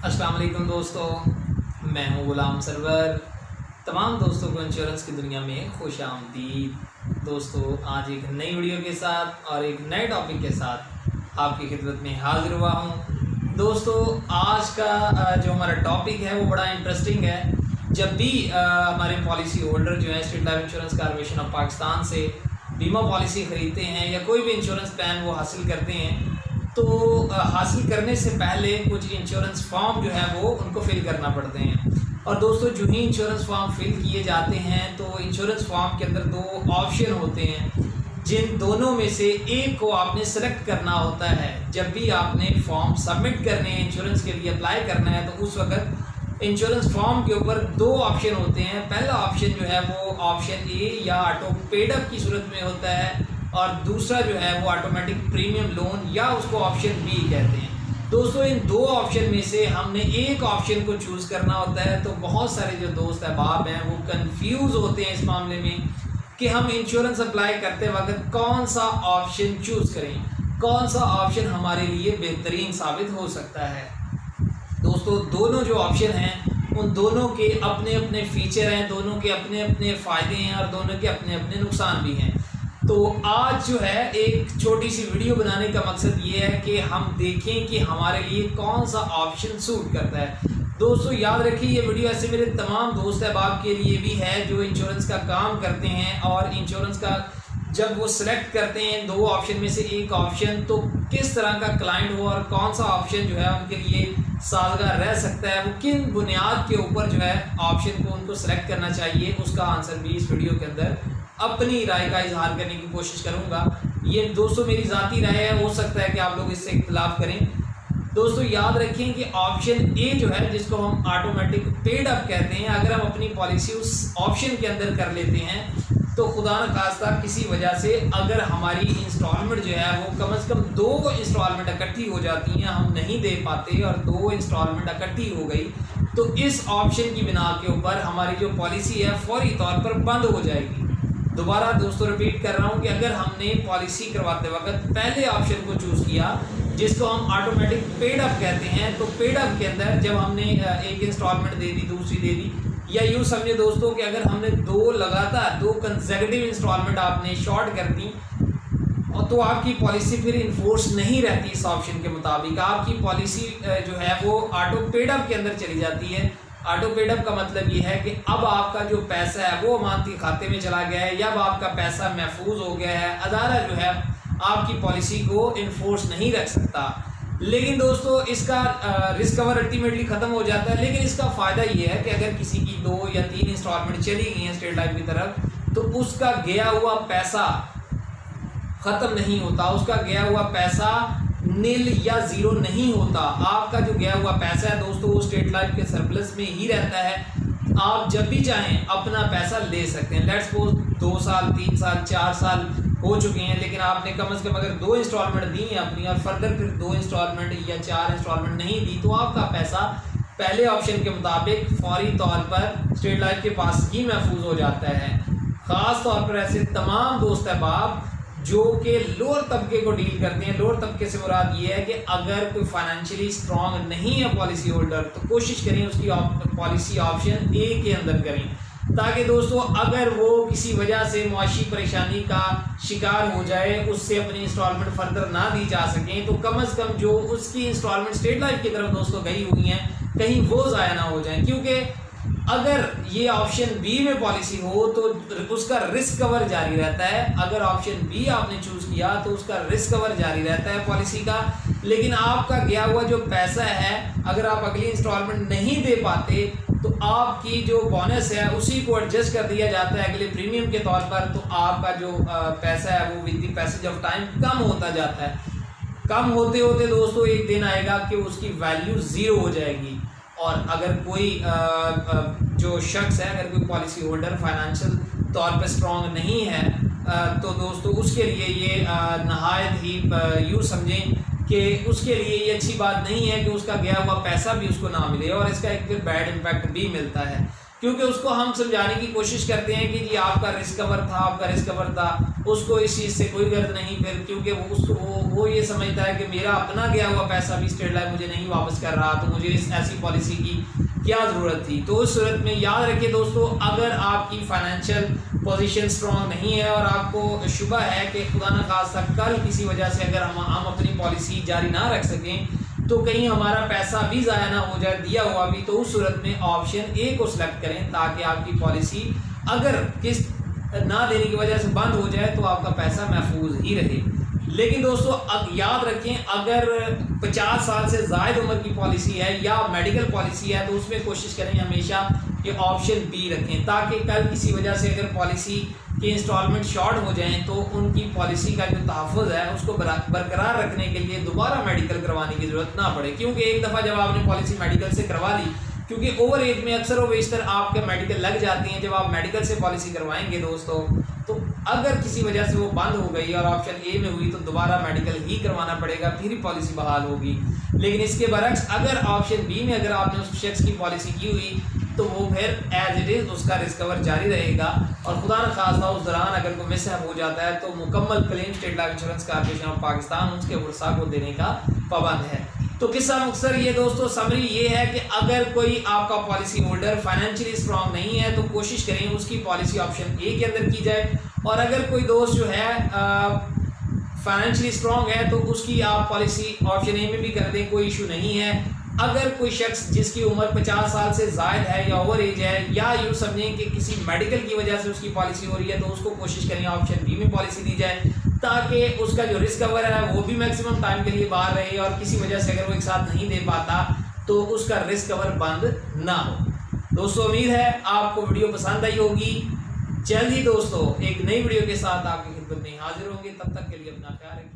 अस्सलाम वालेकुम दोस्तों, मैं हूं गुलाम सरवर। तमाम दोस्तों को इंश्योरेंस की दुनिया में खुश आमदीद। दोस्तों, आज एक नई वीडियो के साथ और एक नए टॉपिक के साथ आपकी खिदमत में हाजिर हुआ हूं। दोस्तों, आज का जो हमारा टॉपिक है वो बड़ा इंटरेस्टिंग है। जब भी हमारे पॉलिसी होल्डर जो है state life insurance corporation of Pakistan से बीमा पॉलिसी ख़रीदते हैं या कोई भी इंश्योरेंस प्लान वो हासिल करते हैं, तो हासिल करने से पहले कुछ इंश्योरेंस फॉर्म जो है वो उनको फिल करना पड़ते हैं। और दोस्तों, जो ही इंश्योरेंस फॉर्म फिल किए जाते हैं तो इंश्योरेंस फॉर्म के अंदर दो ऑप्शन होते हैं, जिन दोनों में से एक को आपने सेलेक्ट करना होता है। जब भी आपने फॉर्म सबमिट करने हैं, इंश्योरेंस के लिए अप्लाई करना है, तो उस वक्त इंश्योरेंस फॉर्म के ऊपर दो ऑप्शन होते हैं। पहला ऑप्शन जो है वो ऑप्शन ए या ऑटो पेड अप की सूरत में होता है, और दूसरा जो है वो ऑटोमेटिक प्रीमियम लोन या उसको ऑप्शन बी कहते हैं। दोस्तों, इन दो ऑप्शन में से हमने एक ऑप्शन को चूज़ करना होता है। तो बहुत सारे जो दोस्त अहबाब हैं वो कंफ्यूज होते हैं इस मामले में कि हम इंश्योरेंस अप्लाई करते वक्त कौन सा ऑप्शन चूज़ करें, कौन सा ऑप्शन हमारे लिए बेहतरीन साबित हो सकता है। दोस्तों, दोनों जो ऑप्शन हैं उन दोनों के अपने अपने फीचर हैं, दोनों के अपने अपने फ़ायदे हैं और दोनों के अपने अपने नुकसान भी हैं। तो आज जो है एक छोटी सी वीडियो बनाने का मकसद ये है कि हम देखें कि हमारे लिए कौन सा ऑप्शन सूट करता है। दोस्तों, याद रखिए, ये वीडियो ऐसे मेरे तमाम दोस्त अहबाब के लिए भी है जो इंश्योरेंस का काम करते हैं, और इंश्योरेंस का जब वो सिलेक्ट करते हैं दो ऑप्शन में से एक ऑप्शन, तो किस तरह का क्लाइंट हो और कौन सा ऑप्शन जो है उनके लिए साजगार रह सकता है, वो किन बुनियाद के ऊपर जो है ऑप्शन को उनको सेलेक्ट करना चाहिए, उसका आंसर भी इस वीडियो के अंदर अपनी राय का इजहार करने की कोशिश करूंगा। ये दोस्तों मेरी ज़ाती राय है, हो सकता है कि आप लोग इससे इख्तिलाफ करें। दोस्तों, याद रखें कि ऑप्शन ए जो है, जिसको हम ऑटोमेटिक पेड अप कहते हैं, अगर हम अपनी पॉलिसी उस ऑप्शन के अंदर कर लेते हैं तो खुदा न खास्ता किसी वजह से अगर हमारी इंस्टॉलमेंट जो है वो कम से कम दो इंस्टॉलमेंट इकट्ठी हो जाती हैं, हम नहीं दे पाते और दो इंस्टॉलमेंट इकट्ठी हो गई, तो इस ऑप्शन की बिना के ऊपर हमारी जो पॉलिसी है फौरी तौर पर बंद हो जाएगी। दोबारा दोस्तों रिपीट कर रहा हूँ कि अगर हमने पॉलिसी करवाते वक्त पहले ऑप्शन को चूज़ किया, जिसको हम ऑटोमेटिक पेड अप कहते हैं, तो पेड अप के अंदर जब हमने एक इंस्टॉलमेंट दे दी, दूसरी दे दी, या यूँ समझे दोस्तों कि अगर हमने दो लगातार दो कंसेक्यूटिव इंस्टॉलमेंट आपने शॉर्ट कर दी, और तो आपकी पॉलिसी फिर इन्फोर्स नहीं रहती इस ऑप्शन के मुताबिक। आपकी पॉलिसी जो है वो ऑटो पेड अप के अंदर चली जाती है। ऑटो पेड अप का मतलब ये है कि अब आपका जो पैसा है वो अमानती खाते में चला गया है, या अब आपका पैसा महफूज हो गया है, अदारा जो है आपकी पॉलिसी को इन्फोर्स नहीं रख सकता। लेकिन दोस्तों, इसका रिस्क कवर अल्टीमेटली ख़त्म हो जाता है। लेकिन इसका फ़ायदा ये है कि अगर किसी की 2 या 3 इंस्टॉलमेंट चली गई हैं स्टेट लाइफ की तरफ, तो उसका गया हुआ पैसा ख़त्म नहीं होता, उसका गया हुआ पैसा नील या ज़ीरो नहीं होता। आपका जो गया हुआ पैसा है दोस्तों वो स्टेट लाइफ के सरप्लस में ही रहता है। आप जब भी चाहें अपना पैसा ले सकते हैं। लेट्स सपोज 2 साल 3 साल 4 साल हो चुके हैं, लेकिन आपने कम से कम अगर 2 इंस्टॉलमेंट दी हैं अपनी, और फर्दर फिर 2 इंस्टॉलमेंट या 4 इंस्टॉलमेंट नहीं दी, तो आपका पैसा पहले ऑप्शन के मुताबिक फौरी तौर पर स्टेट लाइफ के पास ही महफूज हो जाता है। ख़ास तौर पर ऐसे तमाम दोस्त अहबाब जो कि लोअर तबके को डील करते हैं। लोअर तबके से मुराद ये है कि अगर कोई फाइनेंशियली स्ट्रॉन्ग नहीं है पॉलिसी होल्डर, तो कोशिश करें उसकी पॉलिसी ऑप्शन ए के अंदर करें, ताकि दोस्तों अगर वो किसी वजह से मुआशी परेशानी का शिकार हो जाए, उससे अपनी इंस्टॉलमेंट फर्दर ना दी जा सकें, तो कम से कम जो उसकी इंस्टॉलमेंट स्टेट लाइफ की तरफ दोस्तों गई हुई हैं, कहीं वो ज़ाया ना हो जाए। क्योंकि अगर ये ऑप्शन बी में पॉलिसी हो तो उसका रिस्क कवर जारी रहता है। अगर ऑप्शन बी आपने चूज़ किया तो उसका रिस्क कवर जारी रहता है पॉलिसी का, लेकिन आपका गया हुआ जो पैसा है, अगर आप अगली इंस्टॉलमेंट नहीं दे पाते, तो आपकी जो बोनस है उसी को एडजस्ट कर दिया जाता है अगले प्रीमियम के तौर पर। तो आपका जो पैसा है वो with the passage of time कम होता जाता है। कम होते होते दोस्तों एक दिन आएगा कि उसकी वैल्यू ज़ीरो हो जाएगी। और अगर कोई जो शख्स है, अगर कोई पॉलिसी होल्डर फाइनेंशियल तौर पर स्ट्रॉन्ग नहीं है, तो दोस्तों उसके लिए ये नहायत ही यूँ समझें कि उसके लिए ये अच्छी बात नहीं है कि उसका गया हुआ पैसा भी उसको ना मिले, और इसका एक फिर बैड इम्पैक्ट भी मिलता है। क्योंकि उसको हम समझाने की कोशिश करते हैं कि जी आपका रिस्क कवर था, आपका रिस्क कवर था, उसको इस चीज़ से कोई गर्द नहीं। फिर क्योंकि वो ये समझता है कि मेरा अपना गया हुआ पैसा भी स्टेट लाइफ मुझे नहीं वापस कर रहा, तो मुझे इस ऐसी पॉलिसी की क्या ज़रूरत थी। तो उस सूरत में याद रखिए दोस्तों, अगर आपकी फाइनेंशियल पोजीशन स्ट्रॉन्ग नहीं है और आपको शुबा है कि खुदा न खास्ता कल किसी वजह से अगर हम अपनी पॉलिसी जारी ना रख सकें तो कहीं हमारा पैसा भी ज़ाया ना हो जाए, दिया हुआ भी, तो उस सूरत में ऑप्शन ए को सिलेक्ट करें ताकि आपकी पॉलिसी अगर किस्त ना देने की वजह से बंद हो जाए तो आपका पैसा महफूज ही रहे। लेकिन दोस्तों अब याद रखें, अगर 50 साल से ज़ायद उम्र की पॉलिसी है या मेडिकल पॉलिसी है तो उसमें कोशिश करें हमेशा कि ऑप्शन बी रखें, ताकि कल किसी वजह से अगर पॉलिसी के इंस्टॉलमेंट शॉर्ट हो जाएं तो उनकी पॉलिसी का जो तहफ़्फ़ुज़ है उसको बरकरार रखने के लिए दोबारा मेडिकल करवाने की ज़रूरत ना पड़े। क्योंकि एक दफ़ा जब आपने पॉलिसी मेडिकल से करवा ली, क्योंकि ओवर एज में अक्सर व बेशतर आपके मेडिकल लग जाती हैं, जब आप मेडिकल से पॉलिसी करवाएंगे दोस्तों, तो अगर किसी वजह से वो बंद हो गई और ऑप्शन ए में हुई तो दोबारा मेडिकल ही करवाना पड़ेगा, फिर ही पॉलिसी बहाल होगी। लेकिन इसके बरक्स अगर ऑप्शन बी में अगर आपने उस शख्स की पॉलिसी की हुई तो वो फिर एज इट इज़ उसका रिस्क कवर जारी रहेगा और खुदा न खास्ता उस दौरान अगर कोई मिसहैप हो जाता है तो मुकम्मल claim state life insurance corporation of Pakistan उसके वर्षा को देने का पाबंद है। तो किस्सा मुख्तसर ये दोस्तों समरी ये है कि अगर कोई आपका पॉलिसी होल्डर फाइनेंशियली स्ट्रांग नहीं है तो कोशिश करें उसकी पॉलिसी ऑप्शन ए के अंदर की जाए, और अगर कोई दोस्त जो है फाइनेंशियली स्ट्रांग है तो उसकी आप पॉलिसी ऑप्शन ए में भी कर दें, कोई इशू नहीं है। अगर कोई शख्स जिसकी उम्र 50 साल से ज़ायद है या ओवर एज है या यूँ समझें कि किसी मेडिकल की वजह से उसकी पॉलिसी हो रही है तो उसको कोशिश करें ऑप्शन बी में पॉलिसी दी जाए, ताकि उसका जो रिस्क कवर है वो भी मैक्सिमम टाइम के लिए बाहर रहे और किसी वजह से अगर वो एक साथ नहीं दे पाता तो उसका रिस्क कवर बंद ना हो। दोस्तों उम्मीद है आपको वीडियो पसंद आई होगी। जल्द ही दोस्तों एक नई वीडियो के साथ आपकी खिदमत में हाजिर होंगे, तब तक के लिए अपना ख्याल रखें।